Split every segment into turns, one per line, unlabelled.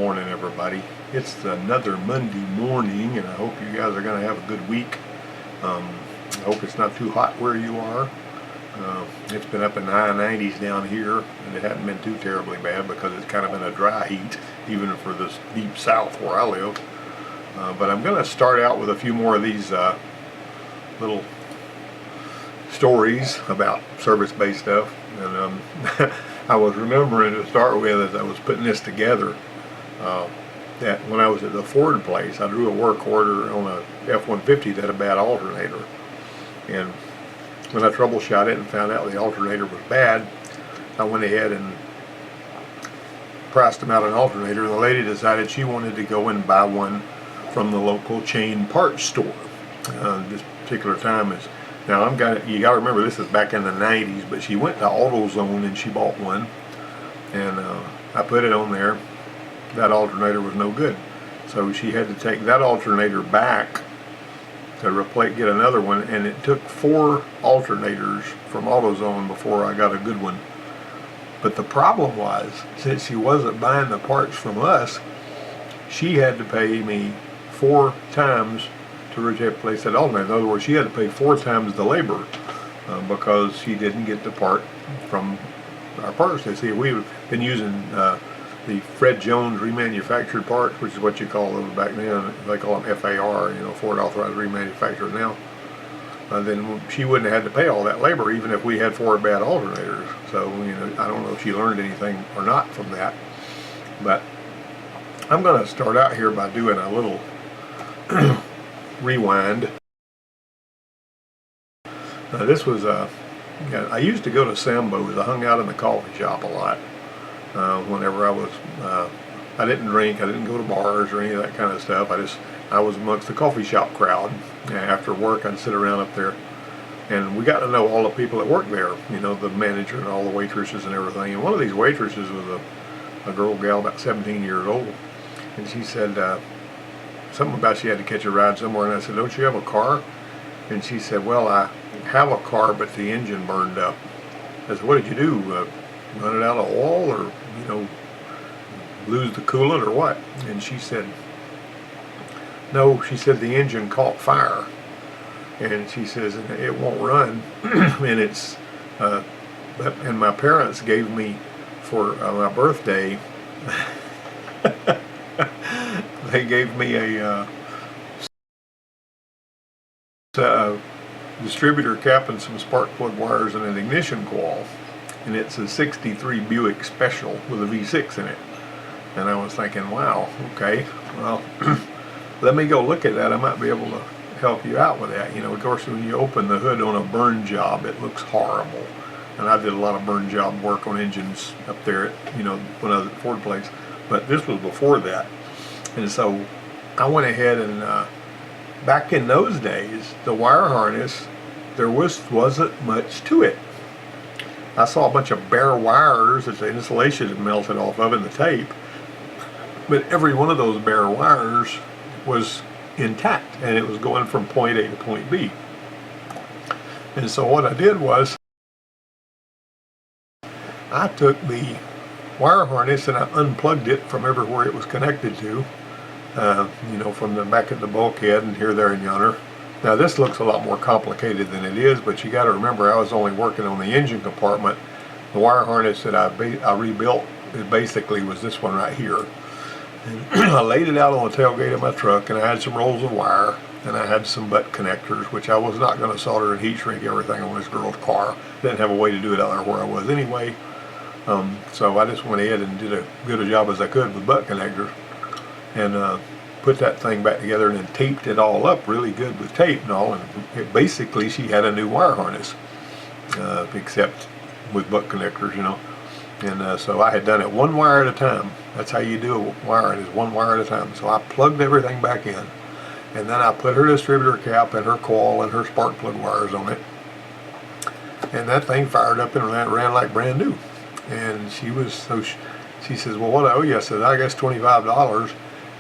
morning, everybody. It's another Monday morning, and I hope you guys are going to have a good week. I hope it's not too hot where you are. It's been up in the high 90s down here, and it hasn't been too terribly bad because it's kind of been a dry heat, even for this deep south where I live. But I'm going to start out with a few more of these little stories about service-based stuff. And I was remembering to start with, as I was putting this together, that when I was at the Ford place, I drew a work order on a F-150 that had a bad alternator. And when I troubleshot it and found out the alternator was bad, I went ahead and priced them out an alternator. And the lady decided she wanted to go and buy one from the local chain parts store. This particular time is, now you got to remember this is back in the 90s, but she went to AutoZone and she bought one, and I put it on there. That alternator was no good, so she had to take that alternator back to get another one, and it took 4 alternators from AutoZone before I got a good one. But the problem was, since she wasn't buying the parts from us, she had to pay me 4 times to replace that alternator. In other words, she had to pay 4 times the labor because she didn't get the part from our parts. They see, we've been using the Fred Jones remanufactured parts, which is what you call them back then. They call them FAR, Ford Authorized Remanufacturer now. Then she wouldn't have had to pay all that labor, even if we had 4 bad alternators. So, I don't know if she learned anything or not from that. But I'm going to start out here by doing a little rewind. This was I used to go to Sambo's. I hung out in the coffee shop a lot whenever I didn't drink, I didn't go to bars or any of that kind of stuff. I was amongst the coffee shop crowd. After work, I'd sit around up there, and we got to know all the people that worked there, the manager and all the waitresses and everything. And one of these waitresses was a gal about 17 years old, and she said something about she had to catch a ride somewhere, and I said, "Don't you have a car?" And she said, "Well, I have a car, but the engine burned up." I said, "What did you do? Run it out of oil, or lose the coolant, or what?" And she said, "No," she said, "the engine caught fire." And she says, "It won't run." And my parents gave me for my birthday. They gave me a distributor cap and some spark plug wires and an ignition coil, and it's a '63 Buick Special with a V6 in it. And I was thinking, wow, okay, well, let me go look at that. I might be able to help you out with that. Of course, when you open the hood on a burn job, it looks horrible. And I did a lot of burn job work on engines up there at, when I was at Ford place. But this was before that. And so I went ahead and back in those days, the wire harness, there wasn't much to it. I saw a bunch of bare wires that the insulation had melted off of in the tape, but every one of those bare wires was intact, and it was going from point A to point B. And so what I did was, I took the wire harness and I unplugged it from everywhere it was connected to, from the back of the bulkhead and here, there, and yonder. Now this looks a lot more complicated than it is, but you got to remember I was only working on the engine compartment. The wire harness that I rebuilt, it basically was this one right here. And I laid it out on the tailgate of my truck, and I had some rolls of wire, and I had some butt connectors, which I was not going to solder and heat shrink everything on this girl's car. Didn't have a way to do it out there where I was anyway. So I just went ahead and did as good a job as I could with butt connectors, and put that thing back together, and then taped it all up really good with tape and all. And basically she had a new wire harness, except with butt connectors, And so I had done it one wire at a time. That's how you do a wire, it is one wire at a time. So I plugged everything back in, and then I put her distributor cap and her coil and her spark plug wires on it, and that thing fired up and ran like brand new. And she says, "Well, what do I owe you?" I said, "I guess $25.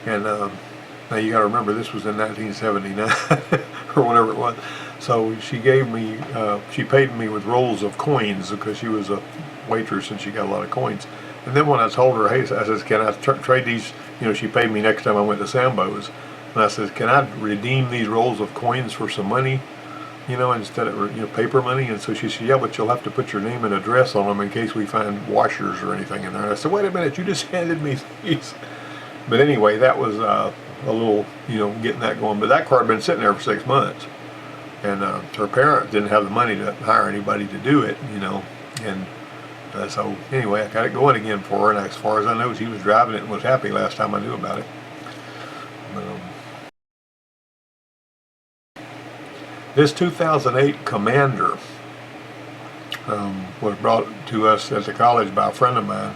And now you got to remember, this was in 1979 or whatever it was. So she paid me with rolls of coins because she was a waitress and she got a lot of coins. And then when I told her, hey, I says, can I trade these? You know, she paid me next time I went to Sambo's. And I says, can I redeem these rolls of coins for some money? You know, instead of, you know, paper money. And so she said, yeah, but you'll have to put your name and address on them in case we find washers or anything in there. And I said, wait a minute, you just handed me these. But anyway, that was a little, you know, getting that going. But that card had been sitting there for 6 months. And her parents didn't have the money to hire anybody to do it, you know. And so anyway, I got it going again for her. And as far as I know, she was driving it and was happy last time I knew about it. This 2008 Commander was brought to us at the college by a friend of mine,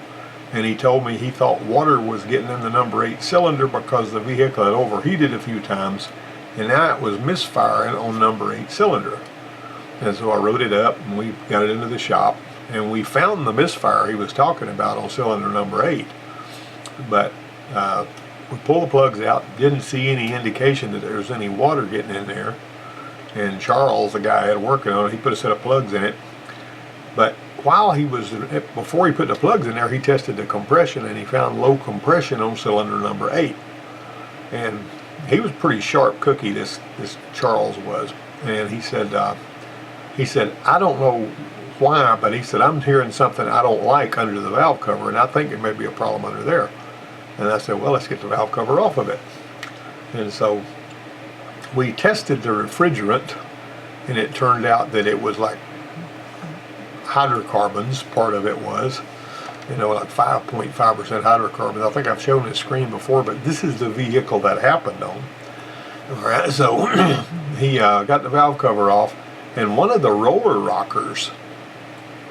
and he told me he thought water was getting in the number 8 cylinder because the vehicle had overheated a few times, and now it was misfiring on number 8 cylinder. And so I wrote it up, and we got it into the shop, and we found the misfire he was talking about on cylinder number 8. But we pulled the plugs out, didn't see any indication that there was any water getting in there. And Charles, the guy I had working on it, he put a set of plugs in it. But while he was, before he put the plugs in there, he tested the compression, and he found low compression on cylinder number 8. And he was pretty sharp cookie, this Charles was. And he said, I don't know why, but he said, I'm hearing something I don't like under the valve cover, and I think it may be a problem under there. And I said, well, let's get the valve cover off of it. And so we tested the refrigerant, and it turned out that it was like hydrocarbons. Part of it was, you know, like 5.5% hydrocarbons. I think I've shown this screen before, but this is the vehicle that happened on. All right, so he got the valve cover off, and one of the roller rockers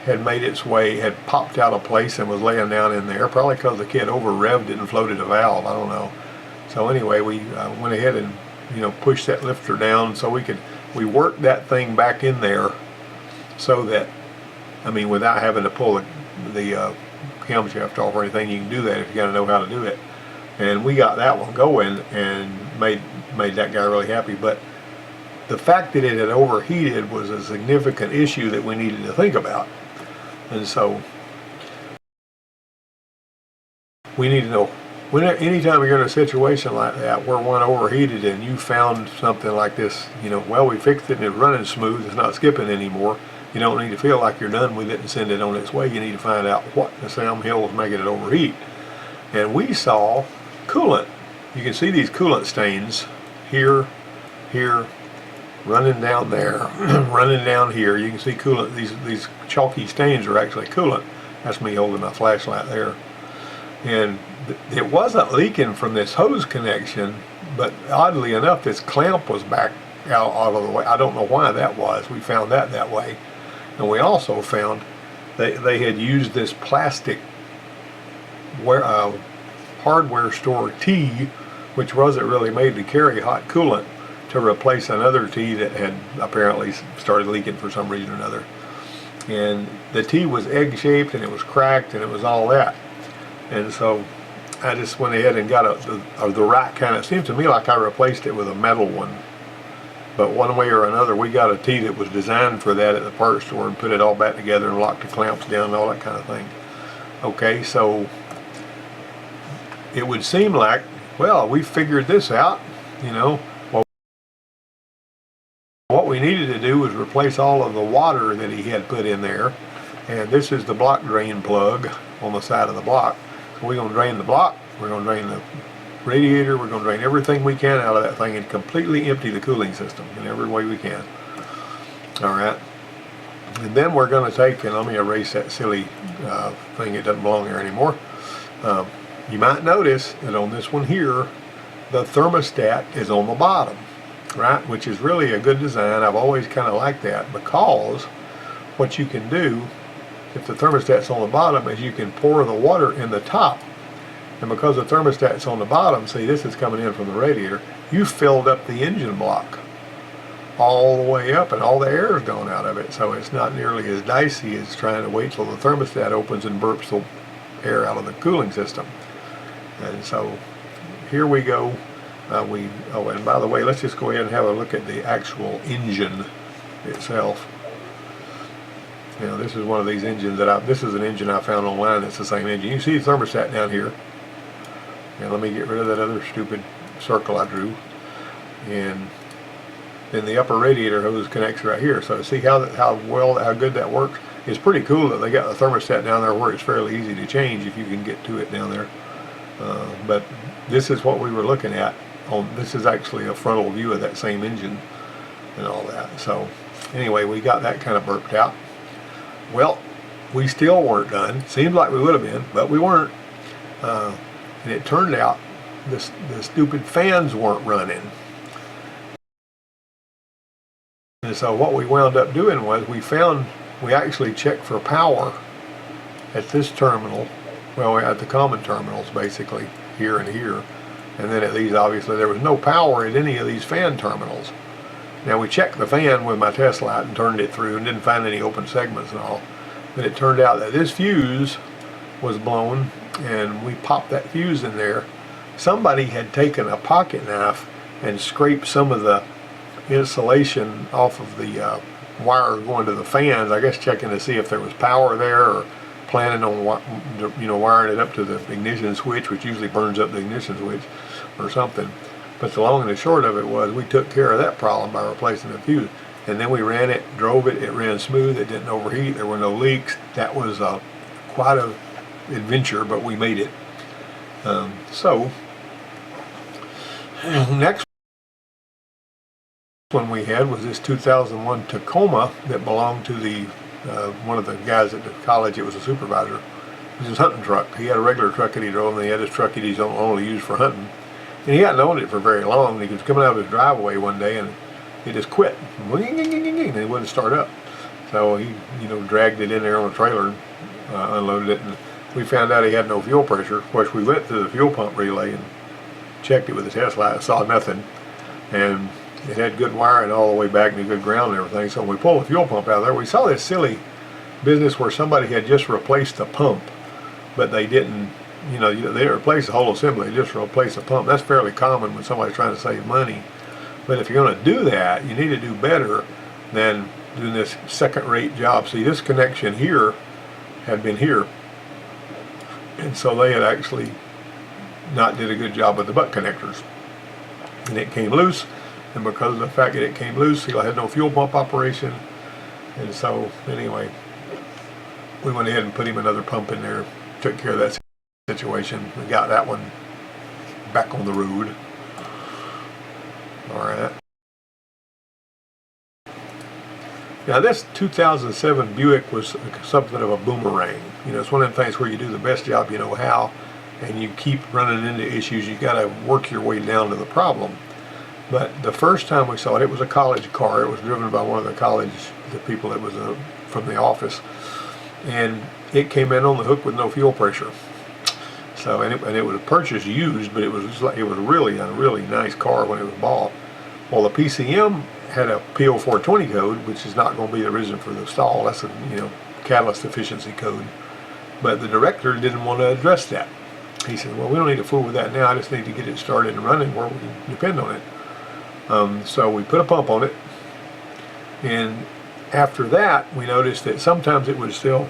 had made its way, had popped out of place and was laying down in there, probably because the kid over revved it and floated a valve, I don't know. So anyway, we went ahead and, you know, pushed that lifter down so we worked that thing back in there so that, I mean, without having to pull the camshaft off or anything. You can do that if you got to know how to do it. And we got that one going and made that guy really happy. But the fact that it had overheated was a significant issue that we needed to think about. And so we need to know, anytime you're in a situation like that where one overheated and you found something like this, you know, well, we fixed it and it's running smooth, it's not skipping anymore. You don't need to feel like you're done with it and send it on its way. You need to find out what the Sam Hill was making it overheat. And we saw coolant. You can see these coolant stains here, running down there, running down here. You can see coolant. These chalky stains are actually coolant. That's me holding my flashlight there. And it wasn't leaking from this hose connection, but oddly enough, this clamp was back out of the way. I don't know why that was. We found that way. And we also found they had used this plastic hardware store T, which wasn't really made to carry hot coolant, to replace another T that had apparently started leaking for some reason or another. And the T was egg-shaped, and it was cracked, and it was all that. And so I just went ahead and got the right kind. It seems to me like I replaced it with a metal one. But one way or another, we got a T that was designed for that at the parts store and put it all back together and locked the clamps down and all that kind of thing. Okay, so it would seem like, well, we figured this out, you know. Well, what we needed to do was replace all of the water that he had put in there. And this is the block drain plug on the side of the block. So we're going to drain the block, we're going to drain the radiator, we're going to drain everything we can out of that thing and completely empty the cooling system in every way we can. Alright, and then we're going to take, and let me erase that silly thing, it doesn't belong here anymore. You might notice that on this one here, the thermostat is on the bottom, right, which is really a good design. I've always kind of liked that, because what you can do if the thermostat's on the bottom is you can pour the water in the top. And because the thermostat's on the bottom, see, this is coming in from the radiator, you filled up the engine block all the way up and all the air is gone out of it. So it's not nearly as dicey as trying to wait till the thermostat opens and burps the air out of the cooling system. And so here we go. Oh, and by the way, let's just go ahead and have a look at the actual engine itself. You know, this is one of these engines that this is an engine I found online that's the same engine. You see the thermostat down here. And let me get rid of that other stupid circle I drew. And then the upper radiator hose connects right here. So see how good that works? It's pretty cool that they got the thermostat down there where it's fairly easy to change if you can get to it down there. But this is what we were looking at. This is actually a frontal view of that same engine and all that. So anyway, we got that kind of burped out. Well, we still weren't done. Seemed like we would have been, but we weren't. And it turned out the stupid fans weren't running. And so what we wound up doing was we actually checked for power at this terminal, well, at the common terminals basically, here and here. And then at these, obviously there was no power at any of these fan terminals. Now we checked the fan with my test light and turned it through and didn't find any open segments and all. But it turned out that this fuse was blown, and we popped that fuse in there. Somebody had taken a pocket knife and scraped some of the insulation off of the wire going to the fans, I guess checking to see if there was power there, or planning on wiring it up to the ignition switch, which usually burns up the ignition switch or something. But the long and the short of it was we took care of that problem by replacing the fuse. And then we ran it, drove it, it ran smooth, it didn't overheat, there were no leaks. That was quite a adventure, but we made it. So next one we had was this 2001 Tacoma that belonged to the one of the guys at the college. It was a supervisor. It was his hunting truck. He had a regular truck that he drove, and he had his truck that he's only used for hunting. And he hadn't owned it for very long. He was coming out of his driveway one day, and it just quit. And it wouldn't start up. So he, dragged it in there on a trailer and unloaded it. And we found out he had no fuel pressure. Of course, we went to the fuel pump relay and checked it with the test light. Saw nothing. And it had good wiring all the way back and good ground and everything. So when we pulled the fuel pump out of there, we saw this silly business where somebody had just replaced the pump, but they didn't, they didn't replace the whole assembly, they just replaced the pump. That's fairly common when somebody's trying to save money. But if you're going to do that, you need to do better than doing this second-rate job. See, this connection here had been here, and so they had actually not did a good job with the butt connectors, and it came loose. And because of the fact that it came loose, he had no fuel pump operation. And so anyway, we went ahead and put him another pump in there, took care of that situation. We got that one back on the road. All right. Now this 2007 Buick was something of a boomerang. It's one of them things where you do the best job you know how, and you keep running into issues. You got to work your way down to the problem. But the first time we saw it, it was a college car. It was driven by one of the people that was from the office, and it came in on the hook with no fuel pressure. So and it was purchased used, but it was really a really nice car when it was bought. Well, the PCM had a P0420 code, which is not going to be the reason for the stall. That's a catalyst efficiency code. But the director didn't want to address that. He said, "Well, we don't need to fool with that now. I just need to get it started and running where we can depend on it." So we put a pump on it, and after that we noticed that sometimes it would still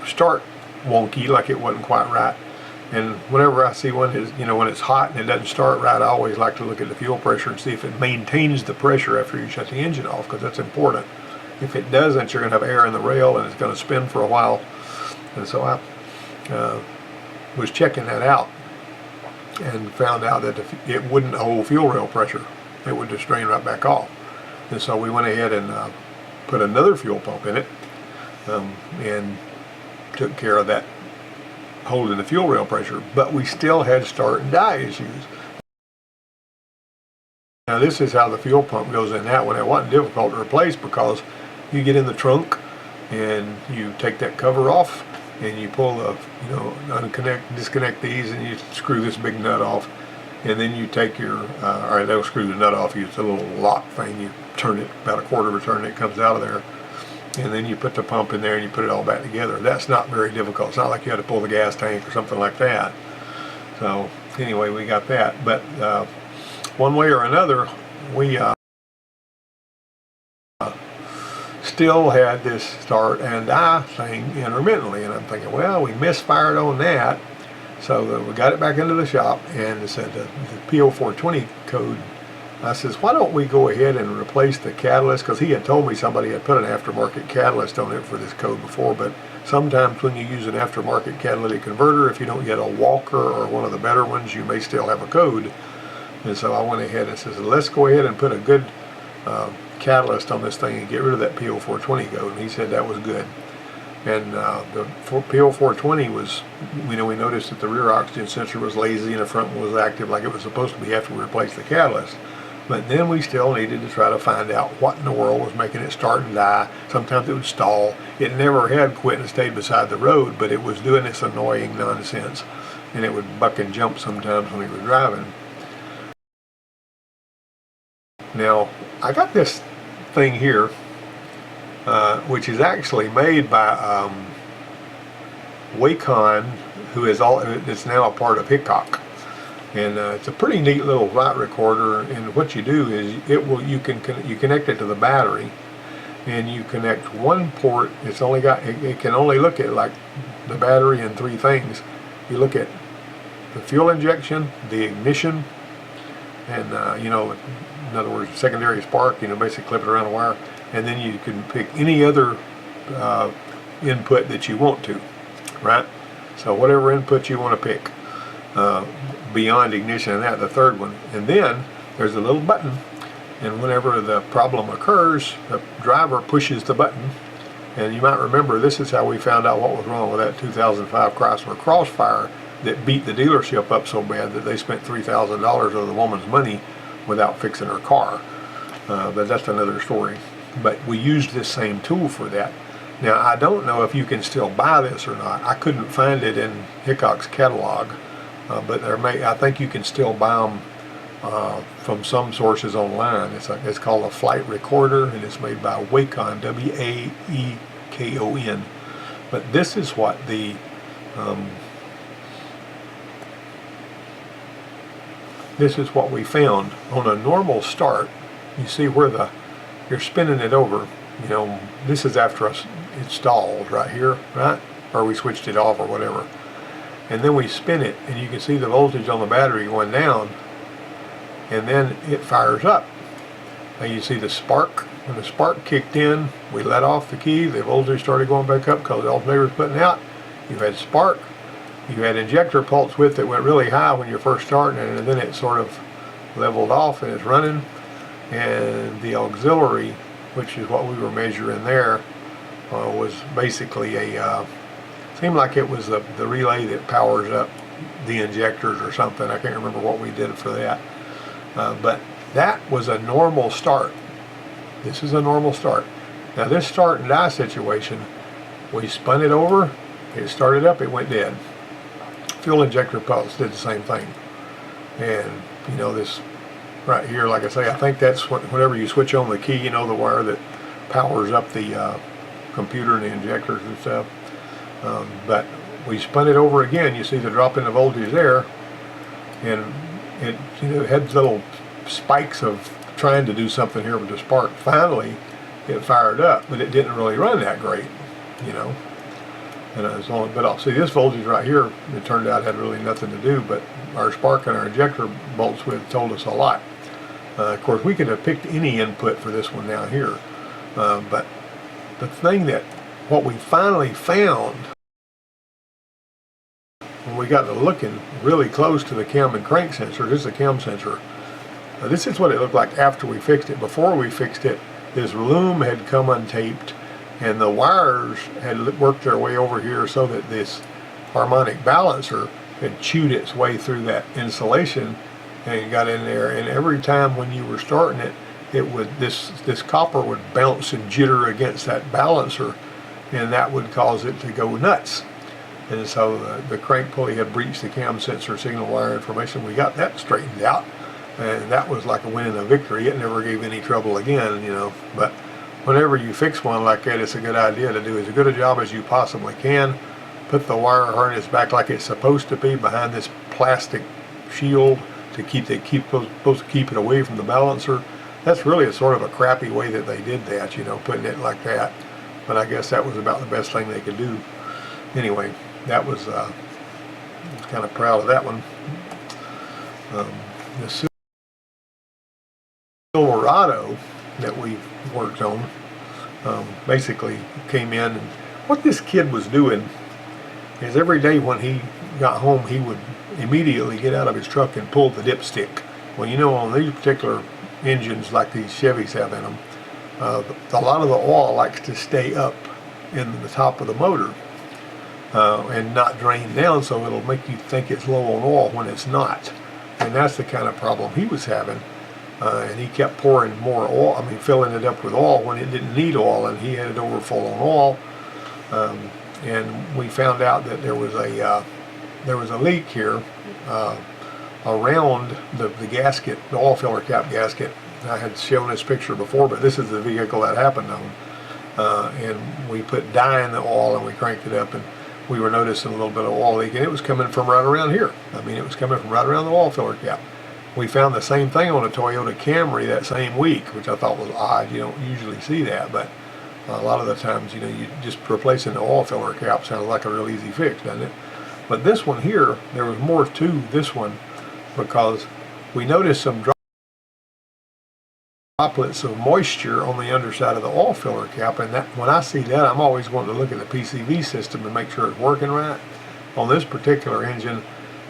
start wonky, like it wasn't quite right. And whenever I see one is when it's hot and it doesn't start right, I always like to look at the fuel pressure and see if it maintains the pressure after you shut the engine off, because that's important. If it doesn't, you're going to have air in the rail and it's going to spin for a while. And so I was checking that out and found out that it wouldn't hold fuel rail pressure. It would just drain right back off. And so we went ahead and put another fuel pump in it and took care of that, holding the fuel rail pressure. But we still had start and die issues. Now this is how the fuel pump goes in that one. It wasn't difficult to replace, because you get in the trunk and you take that cover off and you pull the disconnect these, and you screw this big nut off, and then you take your all right, that'll screw the nut off. It's a little lock thing. You turn it about a quarter of a turn, it comes out of there, and then you put the pump in there and you put it all back together. That's not very difficult. It's not like you had to pull the gas tank or something like that. So anyway, we got that. But one way or another, we still had this start and die thing intermittently, and I'm thinking, well, we misfired on that, so we got it back into the shop, and it said the P0420 code. I says, why don't we go ahead and replace the catalyst, because he had told me somebody had put an aftermarket catalyst on it for this code before, but sometimes when you use an aftermarket catalytic converter, if you don't get a Walker or one of the better ones, you may still have a code. And so I went ahead and says, let's go ahead and put a good catalyst on this thing and get rid of that P0420 code. And he said that was good. And the P0420 was, we noticed that the rear oxygen sensor was lazy and the front one was active like it was supposed to be after we replaced the catalyst. But then we still needed to try to find out what in the world was making it start and die. Sometimes it would stall. It never had quit and stayed beside the road, but it was doing this annoying nonsense. And it would buck and jump sometimes when we were driving. Now, I got this thing here, which is actually made by Wacom, who is it's now a part of Hickok. And it's a pretty neat little light recorder, and what you do is you connect it to the battery, and you connect one port. It can only look at like the battery and three things. You look at the fuel injection, the ignition, and in other words, secondary spark, basically clip it around the wire, and then you can pick any other input that you want to, right? So whatever input you want to pick. Beyond ignition and that, the third one. And then there's a little button, and whenever the problem occurs, the driver pushes the button. And you might remember, this is how we found out what was wrong with that 2005 Chrysler Crossfire that beat the dealership up so bad that they spent $3,000 of the woman's money without fixing her car. But that's another story. But we used this same tool for that. Now, I don't know if you can still buy this or not. I couldn't find it in Hickok's catalog. But I think you can still buy them from some sources online. It's called a flight recorder, and it's made by Wacom, W-A-E-K-O-N. But this is what this is what we found on a normal start. You see where you're spinning it over. This is after it stalled right here, right? Or we switched it off or whatever. And then we spin it, and you can see the voltage on the battery going down, and then it fires up. Now you see the spark. When the spark kicked in, we let off the key, the voltage started going back up because the alternator was putting out. You had spark, you had injector pulse width that went really high when you're first starting, and then it sort of leveled off and it's running. And the auxiliary, which is what we were measuring there, was basically seemed like it was the relay that powers up the injectors or something. I can't remember what we did for that. But that was a normal start. This is a normal start. Now this start and die situation, we spun it over, it started up, it went dead. Fuel injector pulse did the same thing. And this right here, like I say, I think that's whenever you switch on the key, the wire that powers up the computer and the injectors and stuff. But we spun it over again. You see the drop in the voltage there, and it had little spikes of trying to do something here with the spark. Finally, it fired up, but it didn't really run that great, And I was on, but I'll see this voltage right here. It turned out had really nothing to do, but our spark and our injector bolts width told us a lot. Of course, we could have picked any input for this one down here, but the thing what we finally found when we got to looking really close to the cam and crank sensor, this is a cam sensor. This is what it looked like after we fixed it. Before we fixed it, this loom had come untaped, and the wires had worked their way over here so that this harmonic balancer had chewed its way through that insulation and got in there. And every time when you were starting it, this copper would bounce and jitter against that balancer, and that would cause it to go nuts. And so the crank pulley had breached the cam sensor signal wire information. We got that straightened out, and that was like a win and a victory. It never gave any trouble again, But whenever you fix one like that, it's a good idea to do as good a job as you possibly can. Put the wire harness back like it's supposed to be behind this plastic shield to supposed to keep it away from the balancer. that's really a sort of a crappy way that they did that, you know, putting it like that. But I guess that was about the best thing they could do. Anyway, that was, I was kind of proud of that one. The Silverado that we worked on basically came in, and what this kid was doing is every day when he got home, he would immediately get out of his truck and pull the dipstick. Well, you know, on these particular engines like these Chevys have in them, a lot of the oil likes to stay up in the top of the motor and not drain down, so it'll make you think it's low on oil when it's not. And that's the kind of problem he was having. And he kept pouring more oil, I mean filling it up with oil when it didn't need oil, and he had it over full on oil. And we found out that there was a leak here around the gasket, the oil filler cap gasket. I had shown this picture before, but this is the vehicle that happened on. And we put dye in the oil and we cranked it up, and we were noticing a little bit of oil leak, and it was coming from right around here. I mean, it was coming from right around the oil filler cap. We found the same thing on a Toyota Camry that same week, which I thought was odd. You don't usually see that, but a lot of the times, you know, you just replacing the oil filler cap sounds like a real easy fix, doesn't it? But this one here, there was more to this one, because we noticed some droplets of moisture on the underside of the oil filler cap, and that, when I see that, I'm always wanting to look at the PCV system and make sure it's working right. On this particular engine,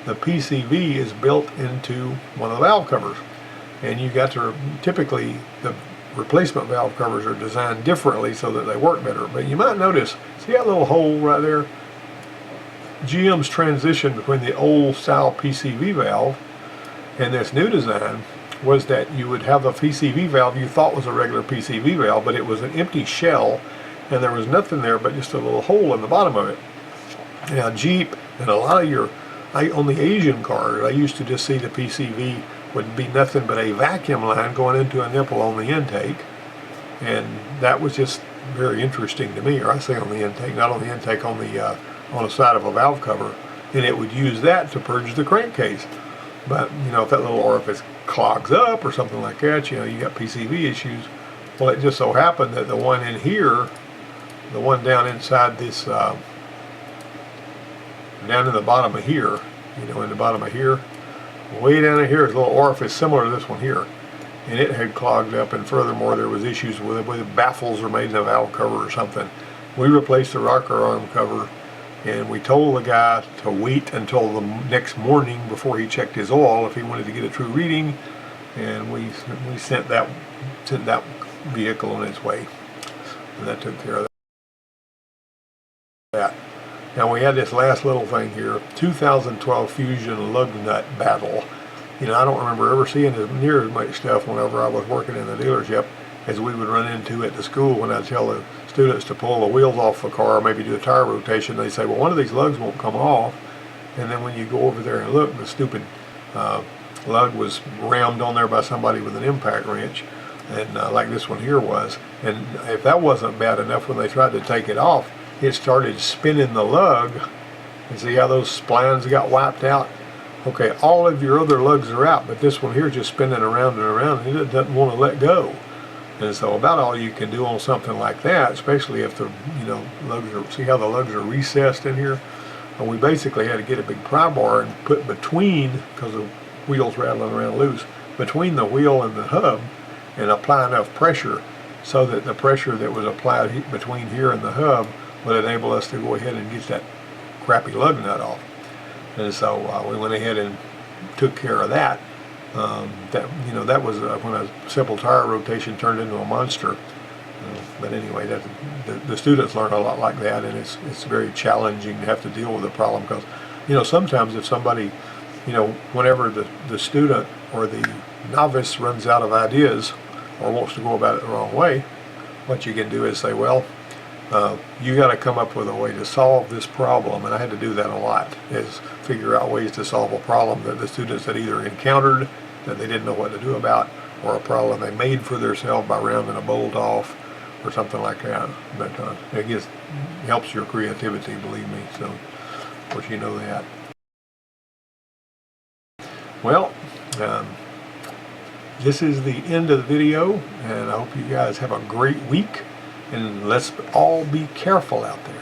the PCV is built into one of the valve covers, and you got to, typically the replacement valve covers are designed differently so that they work better. But you might notice, see that little hole right there? GM's transition between the old style PCV valve and this new design was that you would have a PCV valve you thought was a regular PCV valve, but it was an empty shell, and there was nothing there but just a little hole in the bottom of it. Now Jeep and a lot of your, on the Asian cars, I used to just see the PCV would be nothing but a vacuum line going into a nipple on the intake, and that was just very interesting to me. Or I say on the intake, not on the intake, on the side of a valve cover, and it would use that to purge the crankcase. But you know, if that little orifice clogs up or something like that, you know, you got PCV issues. Well, it just so happened that the one in here, the one down inside this, down in the bottom of here, you know, in the bottom of here, way down in here is a little orifice similar to this one here, and it had clogged up, and furthermore there was issues with it, whether baffles are made in the valve cover or something. We replaced the rocker arm cover, and we told the guy to wait until the next morning before he checked his oil if he wanted to get a true reading, and we sent that vehicle on its way, and that took care of that. Now we had this last little thing here, 2012 Fusion lug nut battle. You know, I don't remember ever seeing near as much stuff whenever I was working in the dealership as we would run into at the school when I'd tell the students to pull the wheels off the car, maybe do a tire rotation. They say, well, one of these lugs won't come off. And then when you go over there and look, the stupid lug was rammed on there by somebody with an impact wrench, and like this one here was. And if that wasn't bad enough, when they tried to take it off, it started spinning the lug. And see how those splines got wiped out? Okay, all of your other lugs are out, but this one here is just spinning around and around, and it doesn't want to let go. And so about all you can do on something like that, especially if the, you know, lugs are, see how the lugs are recessed in here? And we basically had to get a big pry bar and put between, because the wheel's rattling around loose, between the wheel and the hub, and apply enough pressure so that the pressure that was applied between here and the hub would enable us to go ahead and get that crappy lug nut off. And so we went ahead and took care of that. That, you know, that was when a simple tire rotation turned into a monster. But anyway, the students learn a lot like that, and it's very challenging to have to deal with the problem, because, you know, sometimes if somebody, you know, whenever the student or the novice runs out of ideas or wants to go about it the wrong way, what you can do is say, well, you got to come up with a way to solve this problem. And I had to do that a lot, is figure out ways to solve a problem that the students had either encountered that they didn't know what to do about, or a problem they made for themselves by rounding a bolt off or something like that. But it helps your creativity, believe me. So of course you know that. Well, this is the end of the video, and I hope you guys have a great week, and let's all be careful out there.